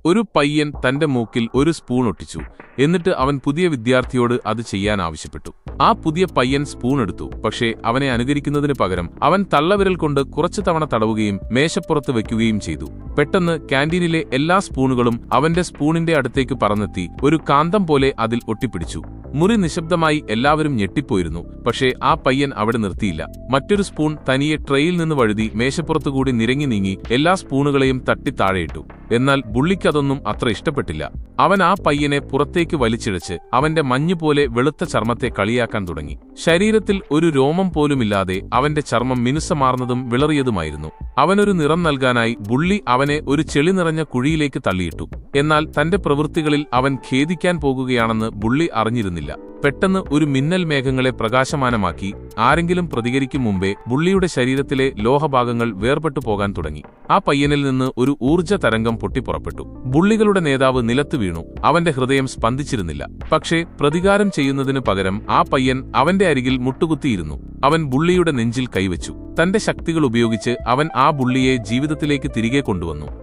ഒരു പയ്യൻ തന്റെ മൂക്കിൽ ഒരു സ്പൂൺ ഒട്ടിച്ചു. എന്നിട്ട് അവൻ പുതിയ വിദ്യാർത്ഥിയോട് അത് ചെയ്യാൻ ആവശ്യപ്പെട്ടു. ആ പുതിയ പയ്യൻ സ്പൂൺ എടുത്തു. പക്ഷേ അവനെ അനുകരിക്കുന്നതിന് പകരം അവൻ തള്ളവിരൽ കൊണ്ട് കുറച്ചു തവണ തടവുകയും മേശപ്പുറത്ത് വയ്ക്കുകയും ചെയ്തു. പെട്ടെന്ന് കാന്റീനിലെ എല്ലാ സ്പൂണുകളും അവന്റെ സ്പൂണിന്റെ അടുത്തേക്ക് പറന്നെത്തി ഒരു കാന്തം പോലെ അതിൽ ഒട്ടിപ്പിടിച്ചു. മുറി നിശബ്ദമായി. എല്ലാവരും ഞെട്ടിപ്പോയിരുന്നു. പക്ഷേ ആ പയ്യൻ അവിടെ നിർത്തിയില്ല. മറ്റൊരു സ്പൂൺ തനിയെ ട്രെയിൽ നിന്ന് വഴുതി മേശപ്പുറത്തുകൂടി നിരങ്ങി നീങ്ങി എല്ലാ സ്പൂണുകളെയും തട്ടി താഴെയിട്ടു. എന്നാൽ ബുള്ളിക്കതൊന്നും അത്ര ഇഷ്ടപ്പെട്ടില്ല. അവൻ ആ പയ്യനെ പുറത്തേക്ക് വലിച്ചിഴച്ച് അവന്റെ മഞ്ഞുപോലെ വെളുത്ത ചർമ്മത്തെ കളിയാക്കാൻ തുടങ്ങി. ശരീരത്തിൽ ഒരു രോമം പോലുമില്ലാതെ അവന്റെ ചർമ്മം മിനുസമാർന്നതും വിളറിയതുമായിരുന്നു. അവനൊരു നിറം നൽകാനായി ബുള്ളി അവനെ ഒരു ചെളി നിറഞ്ഞ കുഴിയിലേക്ക് തള്ളിയിട്ടു. എന്നാൽ തന്റെ പ്രവൃത്തികളിൽ അവൻ ഖേദിക്കാൻ പോകുകയാണെന്ന് ബുള്ളി അറിഞ്ഞിരുന്നില്ല. പെട്ടെന്ന് ഒരു മിന്നൽ മേഘങ്ങളെ പ്രകാശമാനമാക്കി. ആരെങ്കിലും പ്രതികരിക്കും മുമ്പേ ബുള്ളിയുടെ ശരീരത്തിലെ ലോഹഭാഗങ്ങൾ വേർപെട്ടു പോകാൻ തുടങ്ങി. ആ പയ്യനിൽ നിന്ന് ഒരു ഊർജ്ജ തരംഗം പൊട്ടിപ്പുറപ്പെട്ടു. ബുള്ളികളുടെ നേതാവ് നിലത്തു വീണു. അവന്റെ ഹൃദയം സ്പന്ദിച്ചിരുന്നില്ല. പക്ഷേ പ്രതികാരം ചെയ്യുന്നതിനു പകരം ആ പയ്യൻ അവന്റെ അരികിൽ മുട്ടുകുത്തിയിരുന്നു. അവൻ ബുള്ളിയുടെ നെഞ്ചിൽ കൈവച്ചു. തന്റെ ശക്തികൾ ഉപയോഗിച്ച് അവൻ ആ ബുള്ളിയെ ജീവിതത്തിലേക്ക് തിരികെ കൊണ്ടുവന്നു.